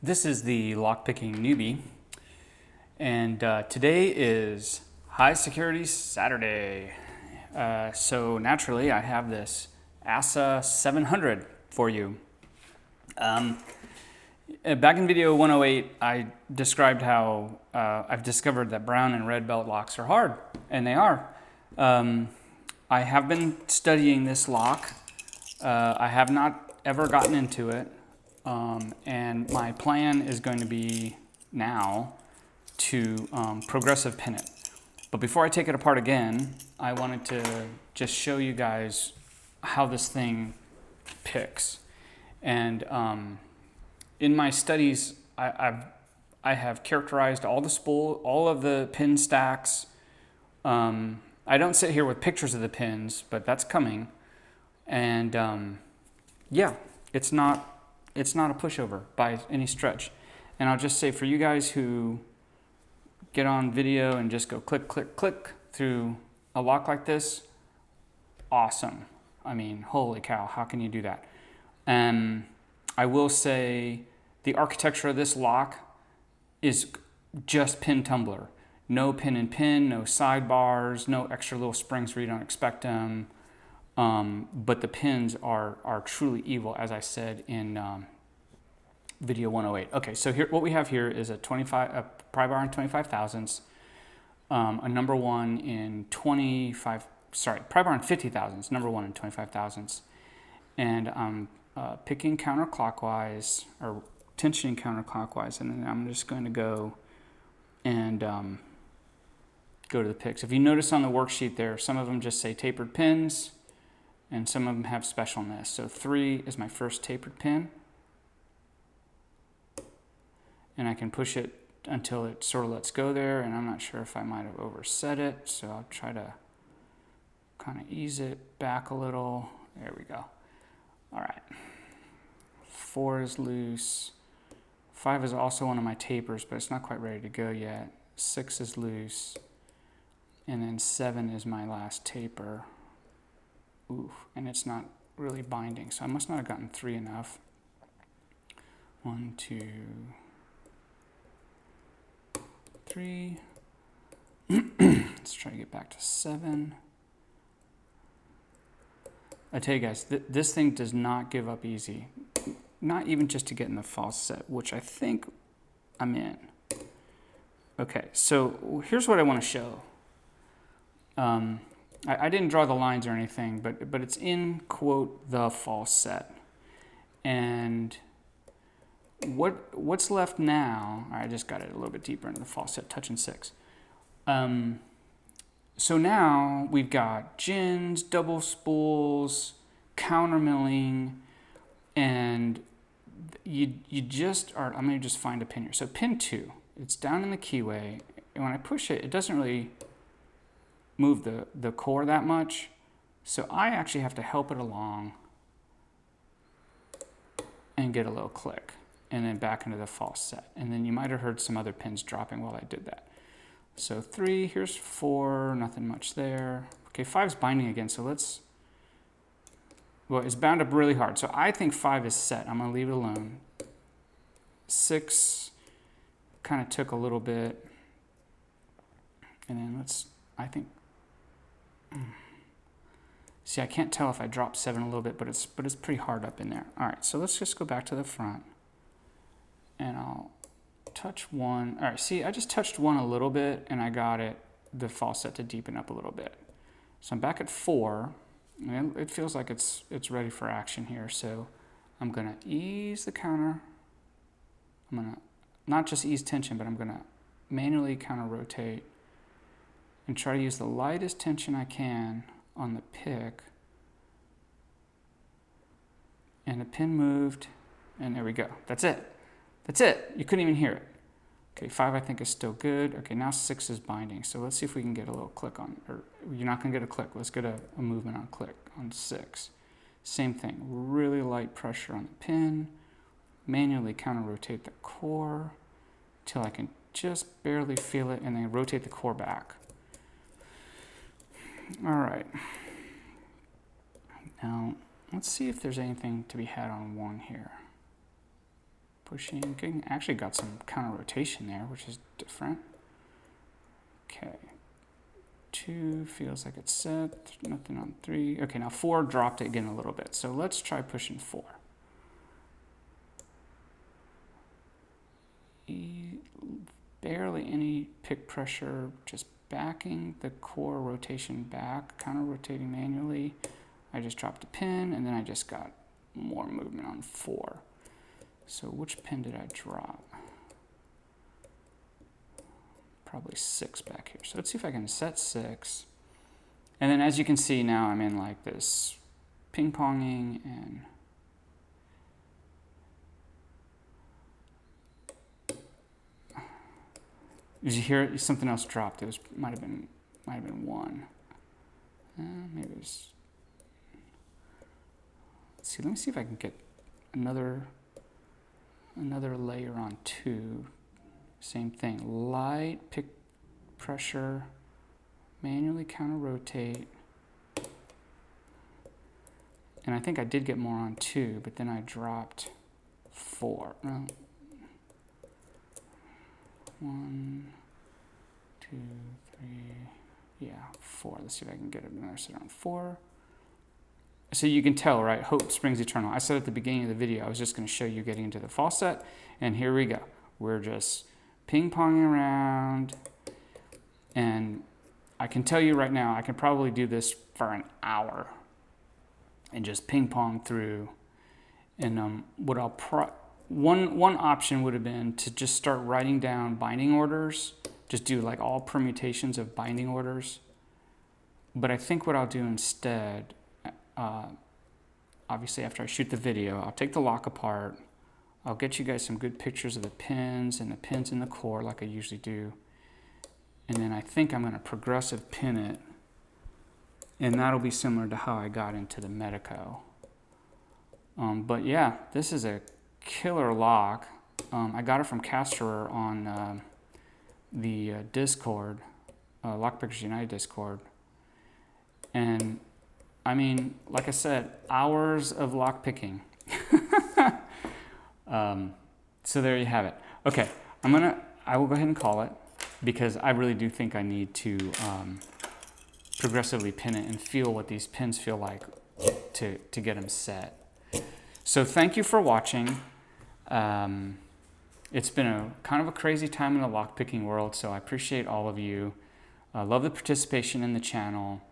This is the Lockpicking Newbie, and today is High Security Saturday. So naturally, I have this Assa 700 for you. Back in video 108, I described how I've discovered that brown and red belt locks are hard, and they are. I have been studying this lock. I have not ever gotten into it. And my plan is going to be now to progressive pin it. But before I take it apart again, I wanted to just show you guys how this thing picks. And in my studies, I have characterized all of the pin stacks. I don't sit here with pictures of the pins, but that's coming. And yeah, it's not a pushover by any stretch. And I'll just say for you guys who get on video and just go click, click, click through a lock like this, awesome. I mean, holy cow, how can you do that? I will say the architecture of this lock is just pin tumbler. No pin in pin, no sidebars, no extra little springs where you don't expect them. But the pins are truly evil, as I said in video 108. Okay, so here, what we have here is a pry bar in 25 thousandths, a number one in pry bar in 50 thousandths, number one in 25 thousandths, and I'm picking counterclockwise or tensioning counterclockwise, and then I'm just going to go and go to the picks. If you notice on the worksheet there, some of them just say tapered pins, and some of them have specialness. So 3 is my first tapered pin. And I can push it until it sort of lets go there, and I'm not sure if I might have overset it, so I'll try to kind of ease it back a little. There we go. All right. 4 is loose. 5 is also one of my tapers, but it's not quite ready to go yet. 6 is loose. And then 7 is my last taper. Ooh, and it's not really binding, so I must not have gotten 3 enough. 1, 2, 3. Let's try to get back to 7. I tell you guys, this thing does not give up easy. Not even just to get in the false set, which I think I'm in. Okay, so here's what I want to show. I didn't draw the lines or anything, but it's in, quote, the false set. And what's left now, I just got it a little bit deeper into the false set, touching 6. So now we've got gins, double spools, counter milling, and you just are, I'm going to just find a pin here. So pin 2, it's down in the keyway, and when I push it, it doesn't really move the core that much. So I actually have to help it along and get a little click, and then back into the false set. And then you might have heard some other pins dropping while I did that. So 3, here's 4, nothing much there. Okay, 5's binding again, so well, it's bound up really hard. So I think 5 is set. I'm gonna leave it alone. 6 kind of took a little bit. And then see, I can't tell if I dropped 7 a little bit, but it's pretty hard up in there. All right, so let's just go back to the front. And I'll touch 1. All right, see, I just touched 1 a little bit, and I got the false set to deepen up a little bit. So I'm back at 4, and it feels like it's ready for action here. So I'm gonna ease the counter. I'm gonna not just ease tension, but I'm gonna manually counter rotate and try to use the lightest tension I can on the pick. And the pin moved, and there we go. That's it. That's it. You couldn't even hear it. Okay, 5 I think is still good. Okay, now 6 is binding. So let's see if we can get a little click on, or you're not gonna get a click. Let's get a movement on click on 6. Same thing, really light pressure on the pin. Manually counter rotate the core till I can just barely feel it, and then rotate the core back. All right. Now, let's see if there's anything to be had on 1 here. pushing. Okay, actually got some counter rotation there, which is different. Okay, 2 feels like it's set, nothing on 3. Okay, now 4 dropped it again a little bit. So let's try pushing 4. Barely any pick pressure, just backing the core rotation back, counter rotating manually. I just dropped a pin and then I just got more movement on 4. So which pin did I drop? Probably 6 back here. So let's see if I can set 6. And then as you can see now I'm in like this ping-ponging and did you hear it? Something else dropped. It was might have been 1. Maybe it was. Let's see. Let me see if I can get another layer on 2. Same thing. Light pick pressure. Manually counter rotate. And I think I did get more on 2, but then I dropped 4. No. 1, 2, 3, yeah, 4. Let's see if I can get another set on 4. So you can tell, right? Hope springs eternal. I said at the beginning of the video, I was just going to show you getting into the false set, and here we go. We're just ping-ponging around, and I can tell you right now, I can probably do this for an hour and just ping-pong through. And one option would have been to just start writing down binding orders, just do like all permutations of binding orders. But I think what I'll do instead, obviously after I shoot the video, I'll take the lock apart. I'll get you guys some good pictures of the pins and the pins in the core like I usually do. And then I think I'm going to progressive pin it. And that'll be similar to how I got into the Medico. But yeah, this is a killer lock. I got it from Casterer on the Discord, Lockpickers United Discord. And I mean, like I said, hours of lock picking. So there you have it. Okay, I will go ahead and call it because I really do think I need to progressively pin it and feel what these pins feel like to get them set. So thank you for watching. It's been a kind of a crazy time in the lockpicking world, so I appreciate all of you. I love the participation in the channel,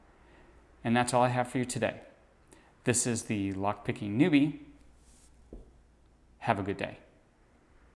and that's all I have for you today. This is the Lockpicking Newbie. Have a good day.